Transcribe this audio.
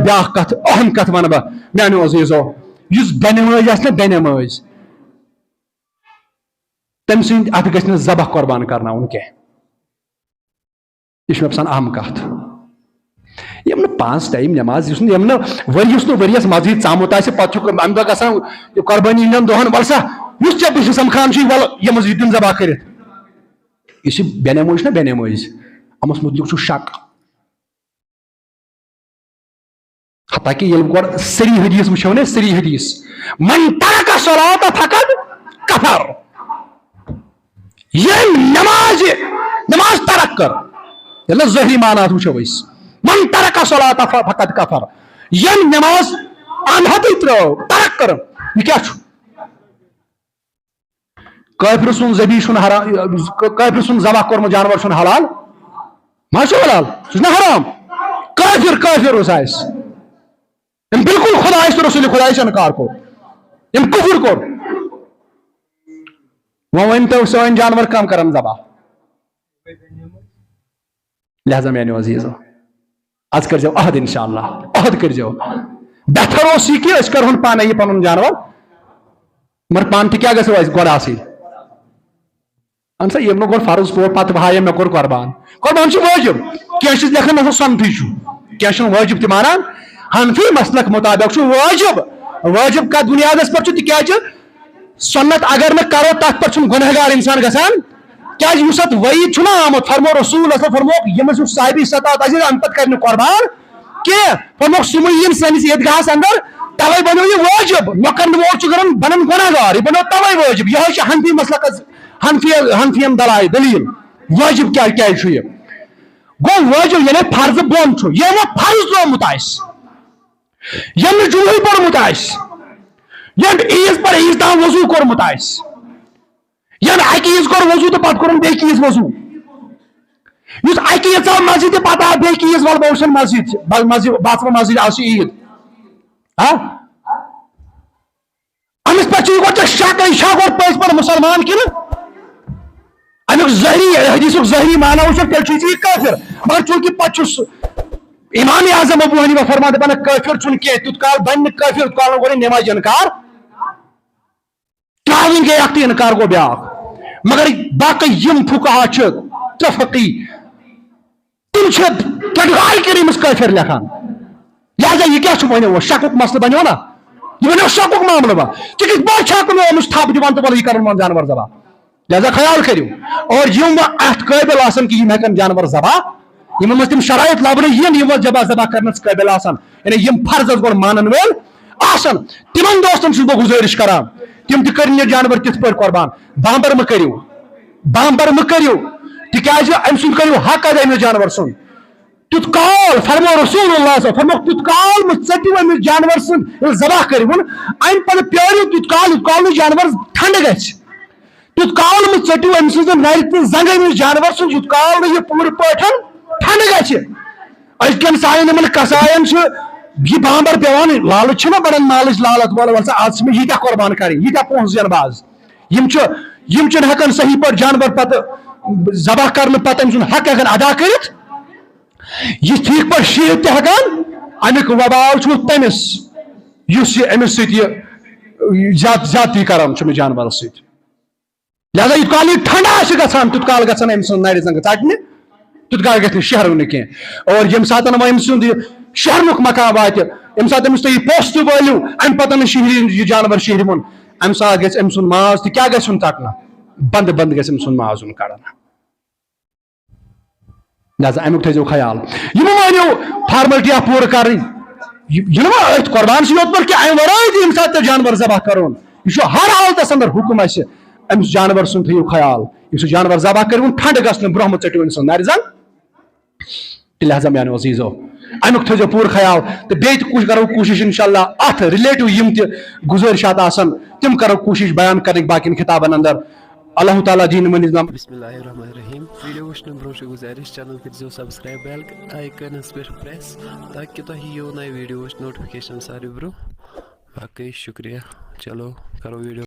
بیا کت اہم کت ون بہ میانو عزیزو اس بینہ ماج آس نا بینہ ماج تم سند ات گھس ذبح قربان کرناون کی یہ مے باسان اہم کت یم نا 5 ٹائم نماز یم نا وریس مسجد ژامت آسہ پتہ ام دہ گژھان قربانی ہندین دہن ولسا اس ے بہ سمکھان ول یہ مسجد دن ذبح کرت یہ بینہ ماج نا بینہ ماج امس متعلق شک حتاکہ یل گۄڈٕ سری حدیث وچھو نا سری حدیث من ترک الصلاۃ فقد کفر یہ نماز ترک کر یل ظاہری معنات وچھو اس من ترک الصلاۃ فقد کفر یہ نماز انہت ترو ترک کر یہ کیا چھو کافر سن ذبیح چھن حرام کافر سن ذبح کورمت جانور چھن حلال ما چھو حلال سہ نا حرام کافر اس آس ام بالکل خدا تو رسول خدا سے انکار کور ام کفر کور وہ ون تو سون جانور کم کرن ذبح لہذا میانو عزیزو آج کر جو عہد انشاءاللہ عہد کر جو بہتر اس کہ اس کرہن پانے یہ پنن جانور مر پان تہ کیا گژھو اس گۄڈٕ آسٕنۍ اہن سا یم گۄڈٕ فرض پور پتہٕ بہایم مے کوٚر قربان چھُ واجب کینٛہہ چھِس لیکھان مےٚ سۄنتھٕے چھُ کینٛہہ چھُنہٕ واجب تہِ مانان حنفی مسلک مطابق چھُ واجب کتھ بنیادس پٮ۪ٹھ چھُ تِکیازِ سنت اگر نہٕ کرو تتھ پٮ۪ٹھ چھُنہٕ گُنہگار انسان گژھان کیازِ یُس اتھ وعید چھُنہ آمُت فرمو رسول فرموک ییٚمِس یُس صاحبی سطاعت آسہِ امہِ پتہٕ کرِ نہٕ قربان کینٛہہ فرموک سُہ مہ یِن سٲنِس عیدگاہس اندر توے بنو یہ واجب مۄکرن وول چھُ کران بنن گُنہگار یہ بنو توے واجب یہ چھُ حنفی مسلکس حنفین دلیل واجب کیا چھُ یہ گو واجب یعنی فرض بۄن چھُ یہ فرض ترومُت آسہِ یم نہٕ جمعہ پوٚرمُت آسہِ یم عیز پر عیز تام وضو کورمُت آسہِ یم اکہ عیز کوٚر وضو تو پتہٕ کوٚرُن بیٚکہِ عیز وضو یُس اکہ عیز ژاو مسجد تہٕ پتہٕ آو بیٚکہِ عیز ول بہٕ وٕچھن مسجد باتھ مسجد آو سُہ عید امس پہ گۄڈٕ شک یہ گۄڈٕ پٔزۍ پٲٹھۍ مسلمان کنہٕ امیُک ظٲہری حدیثُک ظٲہری معنی وٕچھو تیٚلہِ چھُ یہِ کٲفر مگر چوٗنکہِ پتہٕ چھُس امام اعظم ابو حنیفہ فرمان دپان کٲفر چھُنہٕ کینٛہہ تیُت کال بنہِ نہٕ کٲفر تیُت کال گوٚو نمازِ انکار تراوٕنۍ گٔے اکھ تہٕ انکار گوٚو بیاکھ مگر باقٕے یم فقہا چھِ ترٛےٚ فقی تم چھِ کٹگاری کٔرۍ أمِس کٲفر لیکھان لہذا یہ کیا چھُ بنیو شکُک مسلہٕ بنیو نا یہ بنیو شکُک معاملہٕ با ژٕ کِتھ پٲٹھۍ چھکھ نہٕ أمِس تھپھ دِوان تہٕ وَلہٕ یہِ کَرُن وۄنۍ جانور ذبح لہذا خیال کٔرِو اور یم اتھ قٲبِل آسان کہ یم ہیٚکن جانور ذبح یمن منٛز تِم شرائط لبنہٕ یِن یم ذبح کرنس قٲبِل آسان یعنی یم فرضس گۄڈٕ مانن وٲلۍ آسان تمن دوستن چھُس بہٕ گُزٲرِش کران تم تہِ کٔرِنۍ یہِ جانور تِتھ پٲٹھۍ قربان بامبر مہ کٔرِو تِکیازِ امہِ سُنٛد کٔرِو حق ادا أمِس جانور سُنٛد تیُتھ کال فرمو رسول اللہ فرموک تیُتھ کال مہ ژٔٹِو أمِس جانور سُنٛد ییٚلہِ ذبح کٔرِوُن امہِ پتہٕ پیٲرِو تیُتھ کال نہٕ جانور ٹھنڈٕ گژھِ تیُتھ کال مہ ژٔٹِو أمۍ سٕنٛزن نرِ تہٕ زنٛگہٕ أمِس جانور سُنٛد یُتھ کال نہٕ یہِ پوٗرٕ پٲٹھۍ ٹھنڈٕ گژھِ أزکٮ۪ن سانٮ۪ن یِمن کساین چھُ یہ بامبر پیوان لالچ چھُنہ بڑان مالٕچ لالت وَلسا آز چھِ مےٚ ییٖتیاہ قۄربان کَرٕنۍ ییٖتیاہ پونٛسہٕ زینہٕ بہٕ آز یم چھِنہٕ ہٮ۪کان صحیح پٲٹھۍ جانور پتہٕ ذبح کرنہٕ پتہٕ أمۍ سُنٛد حق ہٮ۪کان ادا کٔرِتھ یہ ٹھیک پٲٹھۍ شیٖرِتھ تہِ ہٮ۪کان امیُک وبال چھُ تٔمِس یُس یہِ أمِس سۭتۍ یہِ زیادتی کران چھُ أمِس جانورس سۭتۍ لہذا یوٗت کال یہِ ٹھنڈٕ آسہِ گژھان تیوٗت کال گژھن أمۍ سٕنٛز نرِ زنٛگہٕ ژٹنہِ تیوٗت کال گژھِ نہٕ شہرُن کینٛہہ اور ییٚمہِ ساتہٕ وۄنۍ أمۍ سُنٛد یہِ شہرنُک مقام واتہِ ییٚمہِ ساتہٕ أمِس تُہۍ یہِ پوٚژھ تہِ وٲلِو امہِ پتہٕ نہٕ شہری یہِ جانور شہرِوُن امہِ ساتہٕ گژھِ أمۍ سُنٛد ماز تہِ کیاہ گژھِ یُن ژٹنہٕ بنٛد گژھِ أمۍ سُنٛد ماز یُن کڑنہٕ لہذا امیُک تھٲیزیو خیال یِمو مٲنِو فارملٹیا پوٗرٕ کرٕنۍ یہِ نہٕ وۄنۍ أتھۍ قۄربان چھِ یوت پٲٹھۍ کہِ امہِ ورٲے تہِ ییٚمہِ ساتہٕ تۄہہِ جانور ذبح کرون یہِ چھُ ہر حالتس اندر حُکم اسہِ أمِس جانور سُنٛد تھٲیِو خیال یُس یہِ جانور ذبح کٔرِوُن ٹھنڈٕ گژھنہٕ برونٛہہ مہ ژٔٹِو أمۍ سٕنٛز نرِ زنٛگ لہذا میانیو عزیٖزو امیُک تھٲیزیو پوٗرٕ خیال تہٕ بیٚیہِ تہِ کرو کوٗشش انشاءاللہ اتھ رِلیٹِو یِم تہِ گُزٲرِشات آسن تِم کرو کوٗشش بیان کرنٕکۍ باقین خطابن اندر اللہ تعالیٰ دین من نظام بسم اللہ الرحمن الرحیم ویڈیو وٕچھنہٕ برونٛہہ چھِ گُزٲرِش چینل کٔرۍزیو سبسکرایب بیل آیکَنس پٮ۪ٹھ پریس تاکہِ تۄہہِ یِیو نٔے ویڈیووٕچ نوٹفکیشن ساروی برونٛہہ باقٕے شُکریہ چلو کرو ویڈیو